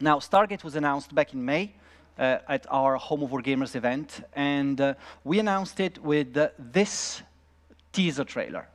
Now, Stargate was announced back in May at our Home of Wargamers event, and we announced it with this teaser trailer.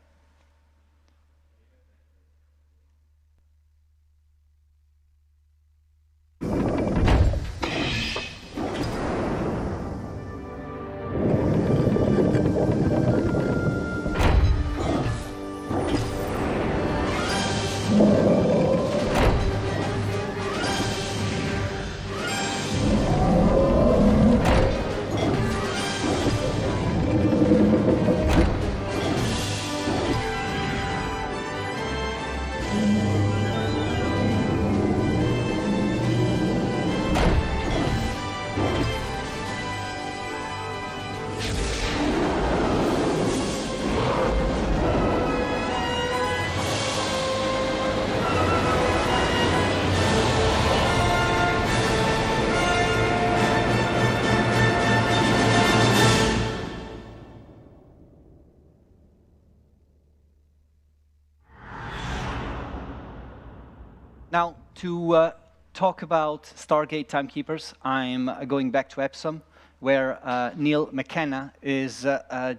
Now, to talk about Stargate Timekeepers, I'm going back to Epsom, where Neil McKenna is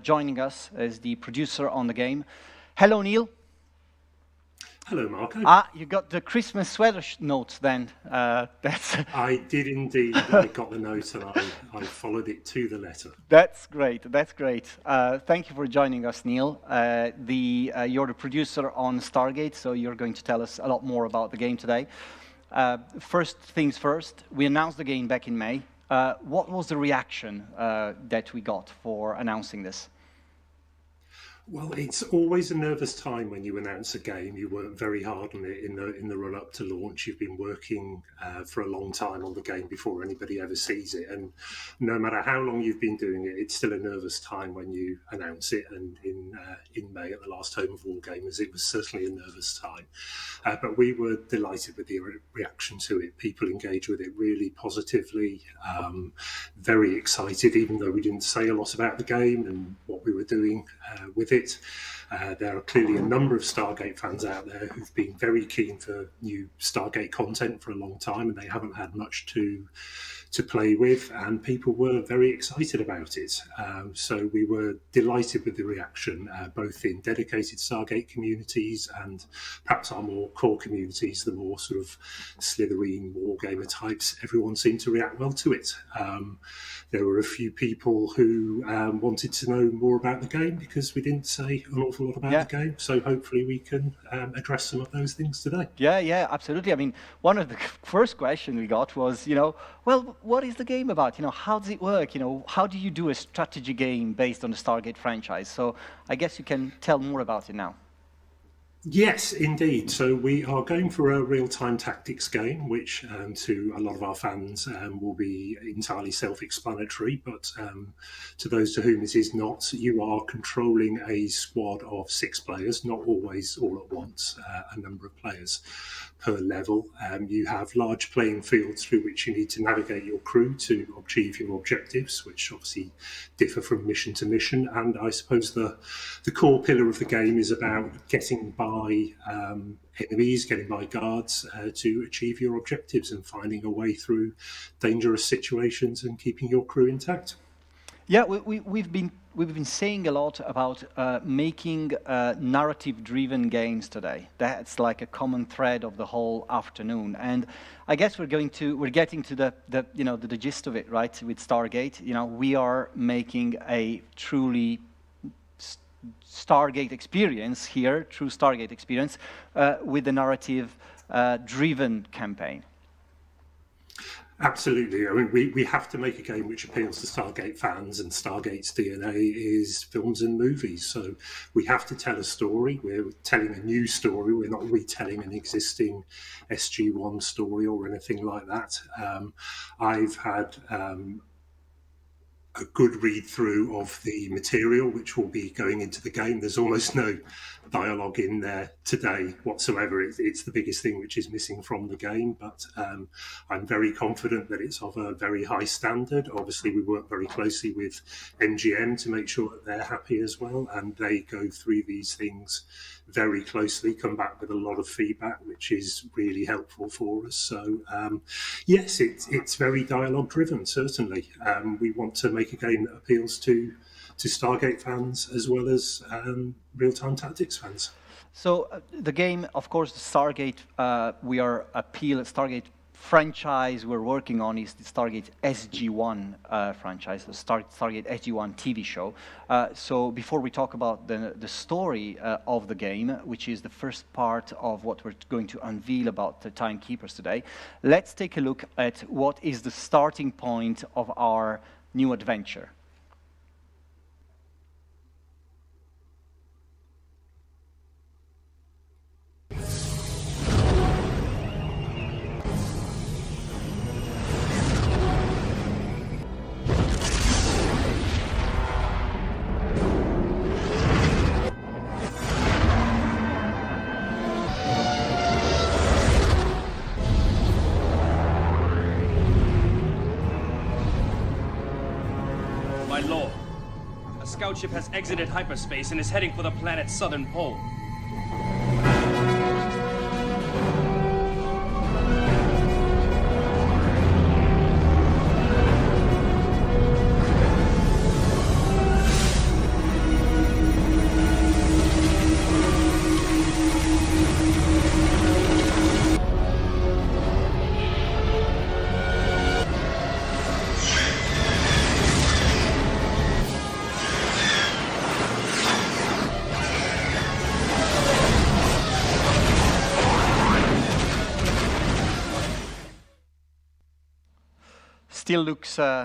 joining us as the producer on the game. Hello, Neil. Hello, Marco. You got the Christmas sweater notes then. I did indeed. I got the note and I followed it to the letter. That's great. That's great. Thank you for joining us, Neil. You're the producer on Stargate, so you're going to tell us a lot more about the game today. First things first, we announced the game back in May. What was the reaction that we got for announcing this? Well, it's always a nervous time when you announce a game. You work very hard on it in the run up to launch. You've been working for a long time on the game before anybody ever sees it, and no matter how long you've been doing it, it's still a nervous time when you announce it. And in May at the last Home of Wargamers, it was certainly a nervous time. But we were delighted with the reaction to it. People engaged with it really positively, very excited, even though we didn't say a lot about the game and what we were doing with it. There are clearly a number of Stargate fans out there who've been very keen for new Stargate content for a long time, and they haven't had much to play with, and people were very excited about it. So we were delighted with the reaction, both in dedicated Stargate communities and perhaps our more core communities, the more sort of Slitherine Wargamer types. Everyone seemed to react well to it. There were a few people who wanted to know more about the game because we didn't say an awful lot about the game. So hopefully we can address some of those things today. Yeah, absolutely. I mean, one of the first questions we got was, well, what is the game about? How does it work? How do you do a strategy game based on the Stargate franchise? So I guess you can tell more about it now. Yes, indeed. So we are going for a real-time tactics game, which to a lot of our fans will be entirely self-explanatory. But to those to whom it is not, you are controlling a squad of 6 players, not always all at once, a number of players per level. You have large playing fields through which you need to navigate your crew to achieve your objectives, which obviously differ from mission to mission. And I suppose the core pillar of the game is about getting by enemies, getting by guards to achieve your objectives and finding a way through dangerous situations and keeping your crew intact. Yeah, we've been saying a lot about making narrative-driven games today. That's like a common thread of the whole afternoon, and I guess we're getting to the gist of it, right? With Stargate, we are making a truly Stargate experience here, true Stargate experience, with the narrative-driven campaign. Absolutely. I mean, we have to make a game which appeals to Stargate fans, and Stargate's DNA is films and movies. So we have to tell a story. We're telling a new story. We're not retelling an existing SG-1 story or anything like that. I've had a good read through of the material which will be going into the game. There's almost no dialogue in there today whatsoever. It's the biggest thing which is missing from the game, but I'm very confident that it's of a very high standard. Obviously, we work very closely with MGM to make sure that they're happy as well, and they go through these things very closely, come back with a lot of feedback, which is really helpful for us. So, yes, it's very dialogue driven, certainly. We want to make a game that appeals to Stargate fans as well as real-time tactics fans. So the game, of course, the Stargate, Stargate franchise we're working on is the Stargate SG-1 franchise, the Stargate SG-1 TV show. So before we talk about the story of the game, which is the first part of what we're going to unveil about the Timekeepers today, let's take a look at what is the starting point of our new adventure. My lord, a scout ship has exited hyperspace and is heading for the planet's southern pole.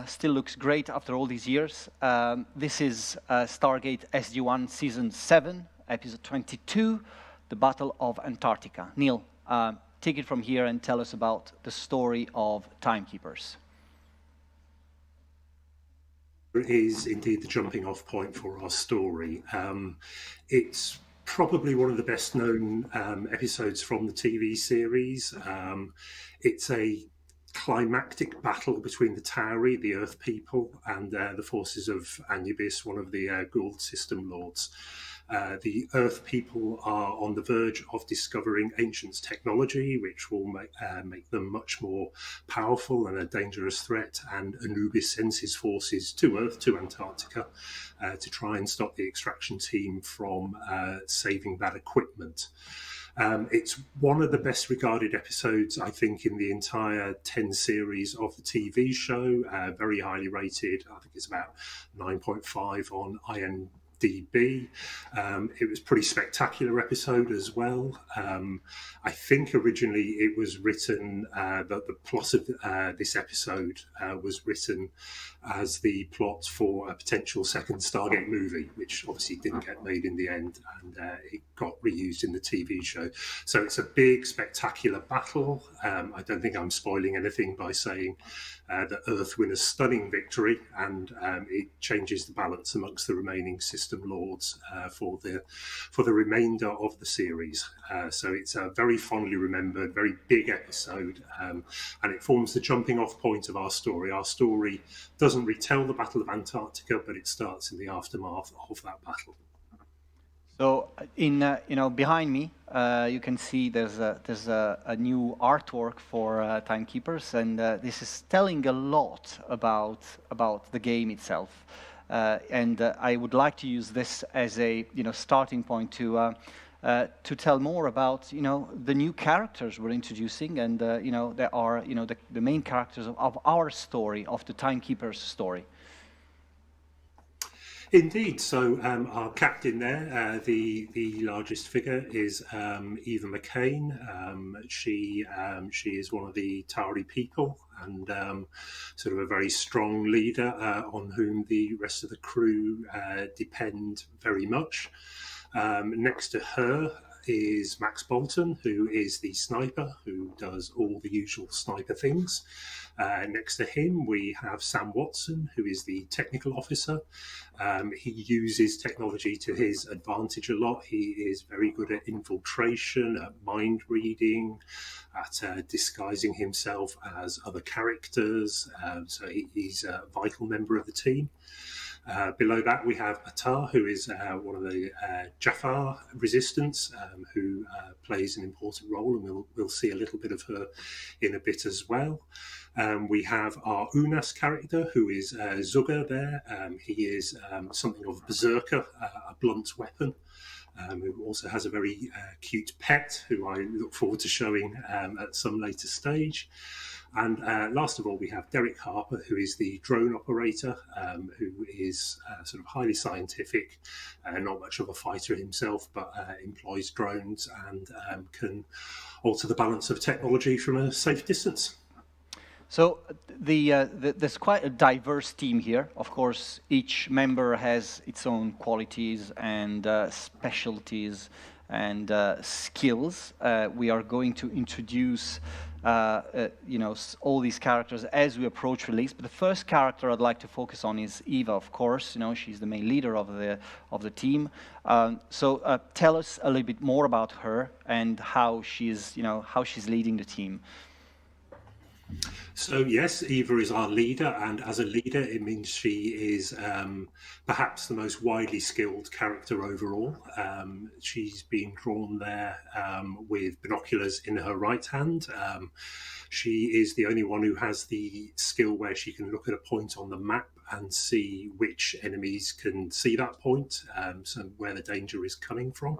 Still looks great after all these years. This is Stargate SG-1 Season 7, Episode 22, The Battle of Antarctica. Neil, take it from here and tell us about the story of Timekeepers. Is indeed the jumping off point for our story. It's probably one of the best known episodes from the TV series. It's a climactic battle between the Tauri, the Earth people, and the forces of Anubis, one of the Gould system lords. The Earth people are on the verge of discovering Ancient's technology, which will make them much more powerful and a dangerous threat. And Anubis sends his forces to Earth, to Antarctica, to try and stop the extraction team from saving that equipment. It's one of the best regarded episodes, I think, in the entire 10 series of the TV show. Very highly rated. I think it's about 9.5 on IMDb. It was a pretty spectacular episode as well. I think originally it was written, the plot of this episode was written as the plot for a potential second Stargate movie, which obviously didn't get made in the end, and it got reused in the TV show. So it's a big, spectacular battle. I don't think I'm spoiling anything by saying that Earth win a stunning victory, and it changes the balance amongst the remaining system lords for the remainder of the series. So it's a very fondly remembered, very big episode, and it forms the jumping off point of our story. Our story doesn't retell the Battle of Antarctica, but it starts in the aftermath of that battle. So, behind me, you can see there's a new artwork for Timekeepers, and this is telling a lot about the game itself. And I would like to use this as a starting point to tell more about the new characters we're introducing, and there are the main characters of our story, of the Timekeepers story. Indeed. So our captain there, the largest figure, is Eva McCain. She is one of the Tauri people, and sort of a very strong leader on whom the rest of the crew depend very much. Next to her is Max Bolton, who is the sniper, who does all the usual sniper things. Next to him, we have Sam Watson, who is the technical officer. He uses technology to his advantage a lot. He is very good at infiltration, at mind reading, at disguising himself as other characters. So he's a vital member of the team. Below that, we have Attar, who is one of the Jafar resistance, who plays an important role, and we'll see a little bit of her in a bit as well. We have our Unas character, who is Zugger there. He is something of a berserker, a blunt weapon, who also has a very cute pet, who I look forward to showing at some later stage. And last of all, we have Derek Harper, who is the drone operator, who is sort of highly scientific, not much of a fighter himself, but employs drones and can alter the balance of technology from a safe distance. So there's quite a diverse team here. Of course, each member has its own qualities and specialties and skills. We are going to introduce all these characters as we approach release. But the first character I'd like to focus on is Eva. Of course, she's the main leader of the team. So tell us a little bit more about her and how she's leading the team. So yes, Eva is our leader, and as a leader, it means she is perhaps the most widely skilled character overall. She's being drawn there with binoculars in her right hand. She is the only one who has the skill where she can look at a point on the map and see which enemies can see that point, so where the danger is coming from.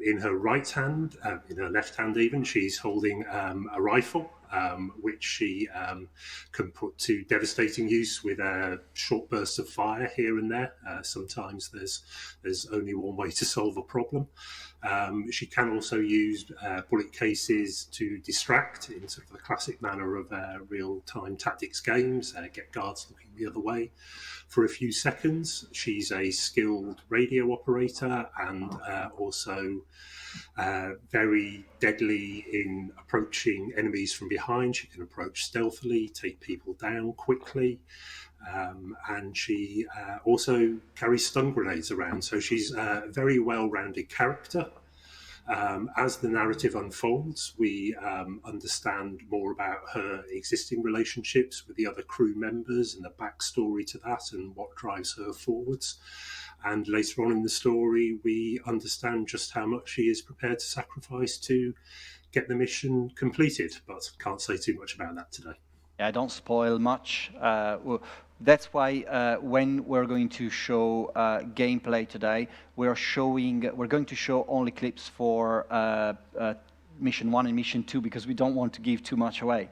In her right hand, in her left hand even, she's holding a rifle, which she can put to devastating use with short bursts of fire here and there. Sometimes there's only one way to solve a problem. She can also use bullet cases to distract in sort of the classic manner of real-time tactics games, get guards looking the other way for a few seconds. She's a skilled radio operator and also very deadly in approaching enemies from behind. She can approach stealthily, take people down quickly. And she also carries stun grenades around. So she's a very well-rounded character. As the narrative unfolds, we understand more about her existing relationships with the other crew members and the backstory to that and what drives her forwards. And later on in the story, we understand just how much she is prepared to sacrifice to get the mission completed. But can't say too much about that today. Yeah, don't spoil much. That's why when we're going to show gameplay today, we're going to show only clips for Mission 1 and Mission 2 because we don't want to give too much away.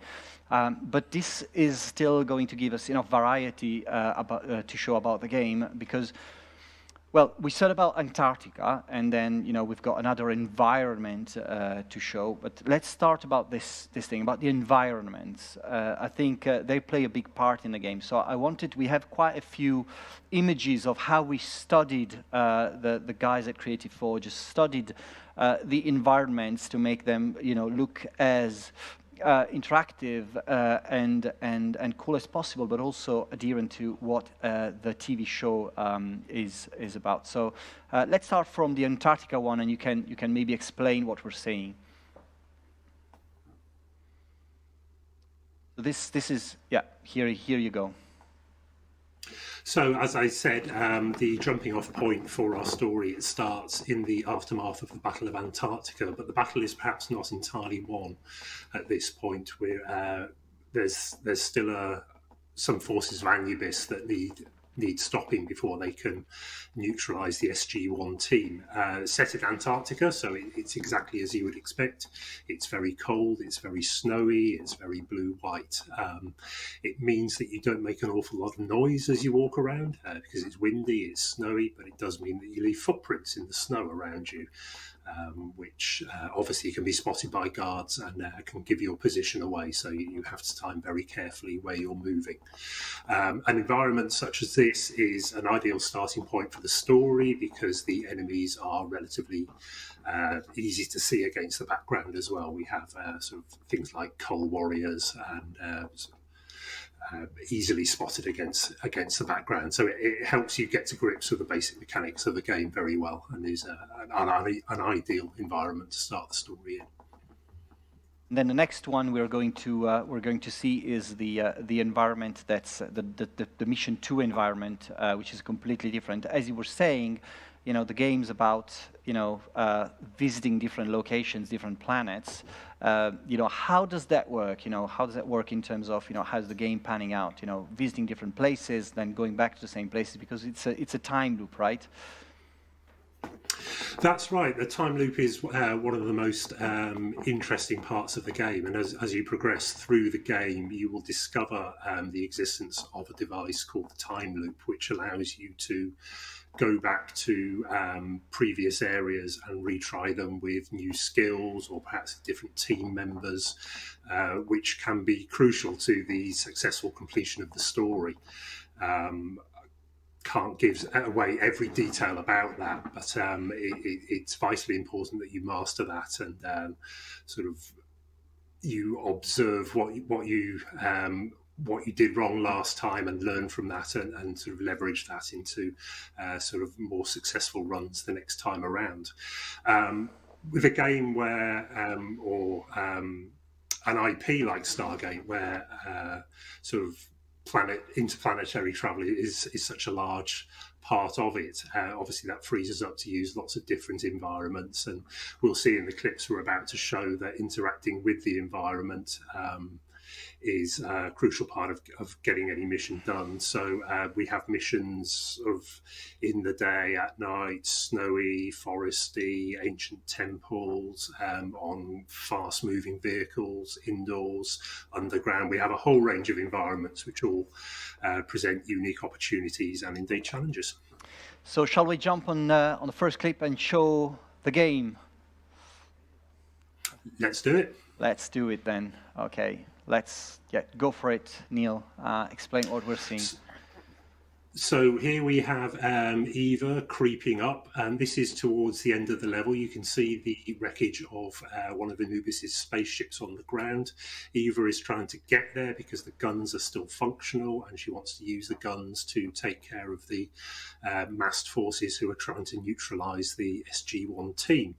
But this is still going to give us enough variety to show about the game because, well, we said about Antarctica, and then we've got another environment to show. But let's start about this thing about the environments. I think they play a big part in the game. So we have quite a few images of how we studied the guys at Creative Forge just studied the environments to make them look as interactive and cool as possible, but also adherent to what the TV show is about. So let's start from the Antarctica one, and you can maybe explain what we're saying. So this is here you go. So, as I said, the jumping off point for our story, it starts in the aftermath of the Battle of Antarctica, but the battle is perhaps not entirely won at this point. There's still some forces of Anubis that need stopping before they can neutralise the SG-1 team. Set in Antarctica, so it's exactly as you would expect. It's very cold, it's very snowy, it's very blue-white. It means that you don't make an awful lot of noise as you walk around because it's windy, it's snowy, but it does mean that you leave footprints in the snow around you. which obviously can be spotted by guards and can give your position away. So you have to time very carefully where you're moving. An environment such as this is an ideal starting point for the story because the enemies are relatively easy to see against the background as well. We have sort of things like coal warriors and easily spotted against the background. So it helps you get to grips with the basic mechanics of the game very well, and is an ideal environment to start the story in. And then the next one we're going to see is the environment that's the Mission 2 environment, which is completely different. As you were saying, the game's about visiting different locations, different planets. How does that work? How does that work in terms of how's the game panning out? Visiting different places, then going back to the same places, because it's a time loop, right? That's right. The time loop is one of the most interesting parts of the game, and as you progress through the game, you will discover the existence of a device called the time loop, which allows you to go back to previous areas and retry them with new skills or perhaps different team members, which can be crucial to the successful completion of the story. Can't give away every detail about that, but it's vitally important that you master that and sort of you observe what you did wrong last time and learn from that and sort of leverage that into sort of more successful runs the next time around. With a game where or an IP like Stargate, where sort of interplanetary travel is such a large part of it. Obviously, that frees us up to use lots of different environments, and we'll see in the clips we're about to show that interacting with the environment is a crucial part of getting any mission done. So we have missions sort of in the day, at night, snowy, foresty, ancient temples, on fast-moving vehicles, indoors, underground. We have a whole range of environments which all present unique opportunities and indeed challenges. So shall we jump on the first clip and show the game? Let's do it. Let's do it then. Okay. Let's go for it, Neil. Explain what we're seeing. So here we have Eva creeping up, and this is towards the end of the level. You can see the wreckage of one of Anubis's spaceships on the ground. Eva is trying to get there because the guns are still functional, and she wants to use the guns to take care of the massed forces who are trying to neutralize the SG-1 team.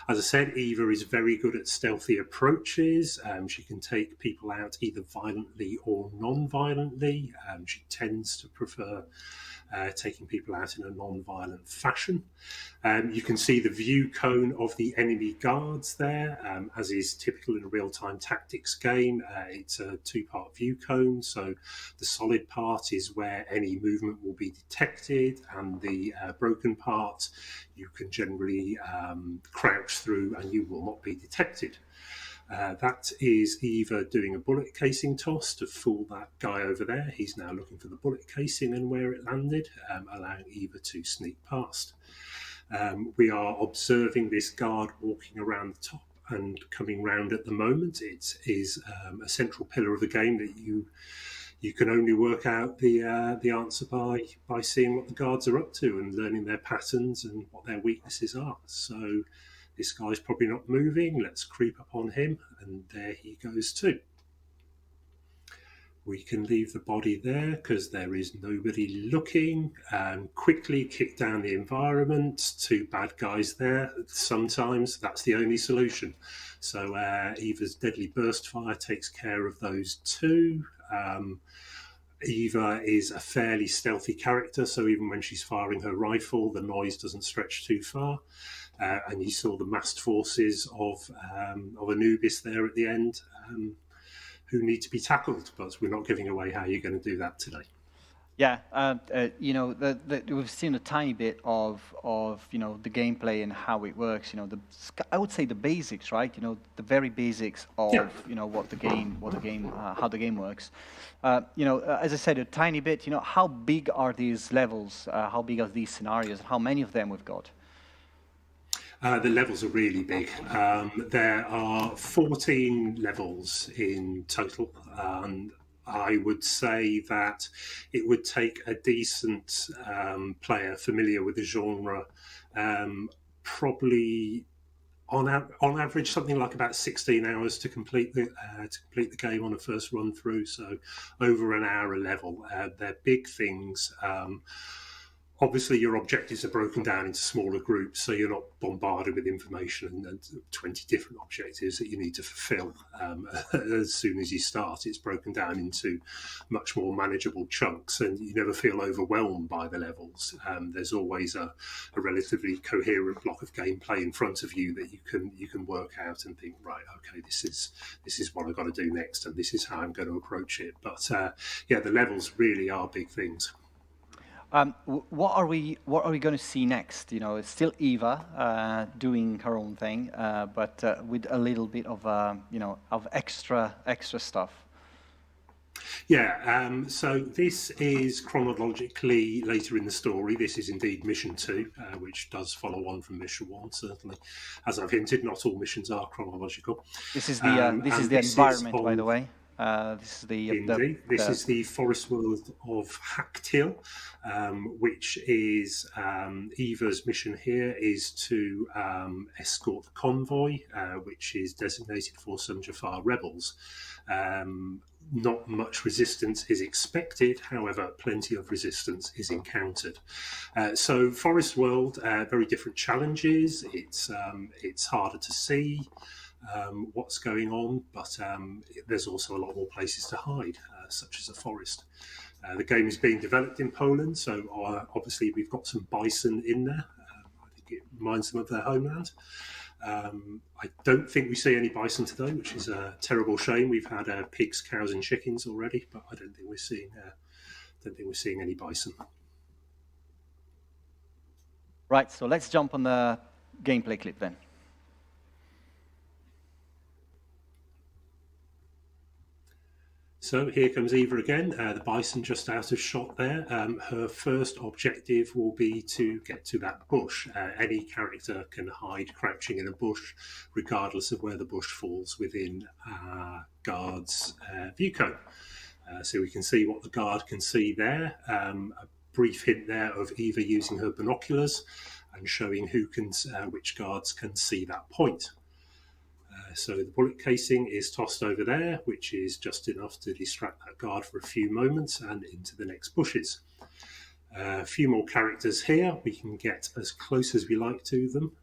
As I said, Eva is very good at stealthy approaches. She can take people out either violently or non-violently. She tends to prefer taking people out in a non-violent fashion. You can see the view cone of the enemy guards there, as is typical in a real-time tactics game. It's a two-part view cone, so the solid part is where any movement will be detected, and the broken part you can generally crouch through and you will not be detected. That is Eva doing a bullet casing toss to fool that guy over there. He's now looking for the bullet casing and where it landed, allowing Eva to sneak past. We are observing this guard walking around the top and coming round at the moment. It is a central pillar of the game that you can only work out the answer by seeing what the guards are up to and learning their patterns and what their weaknesses are. So this guy's probably not moving. Let's creep up on him, and there he goes too. We can leave the body there because there is nobody looking, and quickly kick down the environment. Two bad guys there. Sometimes that's the only solution. So Eva's deadly burst fire takes care of those two. Eva is a fairly stealthy character, so even when she's firing her rifle, the noise doesn't stretch too far. And you saw the massed forces of Anubis there at the end, who need to be tackled, but we're not giving away how you're going to do that today. Yeah, we've seen a tiny bit of the gameplay and how it works. I would say the basics, right? The very basics of how the game works. As I said, a tiny bit. How big are these levels? How big are these scenarios? How many of them we've got? The levels are really big. There are 14 levels in total. I would say that it would take a decent player familiar with the genre probably on average something like about 16 hours to complete the game on a first run through. So over an hour a level. They're big things. Obviously, your objectives are broken down into smaller groups, so you're not bombarded with information and 20 different objectives that you need to fulfill. As soon as you start, it's broken down into much more manageable chunks, and you never feel overwhelmed by the levels. There's always a relatively coherent block of gameplay in front of you that you can work out and think, right, okay, this is what I've got to do next, and this is how I'm going to approach it. But the levels really are big things. What are we going to see next? It's still Eva doing her own thing, but with a little bit of of extra stuff. Yeah, so this is chronologically later in the story. This is indeed Mission 2, which does follow on from Mission 1, certainly. As I've hinted, not all missions are chronological. This is the environment, by the way. This is the forest world of Haktil, which is Eva's mission here is to escort the convoy, which is designated for some Jafar rebels. Not much resistance is expected, however, plenty of resistance is encountered. So Forest World, very different challenges. It's harder to see what's going on, but there's also a lot more places to hide, such as a forest. The game is being developed in Poland, so obviously we've got some bison in there. I think it reminds them of their homeland. I don't think we see any bison today, which is a terrible shame. We've had pigs, cows, and chickens already, but I don't think we're seeing any bison. Right. So let's jump on the gameplay clip then. So here comes Eva again, the bison just out of shot there. Her first objective will be to get to that bush. Any character can hide crouching in a bush, regardless of where the bush falls within guard's view cone. So we can see what the guard can see there. A brief hint there of Eva using her binoculars and showing which guards can see that point. So the bullet casing is tossed over there, which is just enough to distract that guard for a few moments and into the next bushes. A few more characters here. We can get as close as we like to them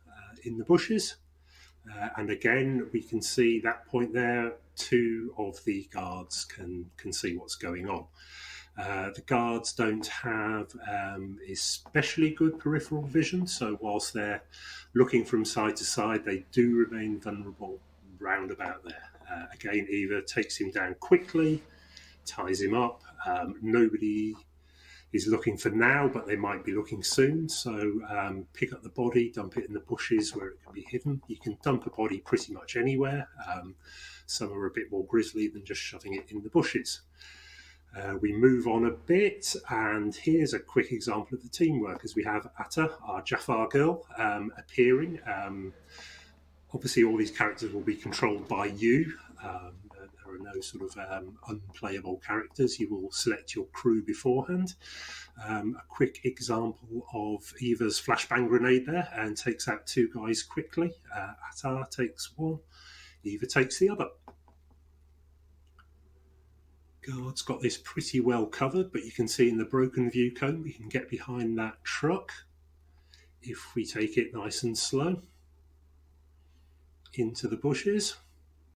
in the bushes. And again, we can see that point there. Two of the guards can see what's going on. The guards don't have especially good peripheral vision, so whilst they're looking from side to side, they do remain vulnerable round about there. Again, Eva takes him down quickly, ties him up. Nobody is looking for now, but they might be looking soon. So pick up the body, dump it in the bushes where it can be hidden. You can dump a body pretty much anywhere. Some are a bit more grisly than just shoving it in the bushes. We move on a bit, and here's a quick example of the teamwork as we have Atta, our Jafar girl, appearing. Obviously, all these characters will be controlled by you. There are no sort of unplayable characters. You will select your crew beforehand. A quick example of Eva's flashbang grenade there, and takes out two guys quickly. Atta takes one, Eva takes the other. Guard's got this pretty well covered, but you can see in the broken view cone we can get behind that truck if we take it nice and slow into the bushes.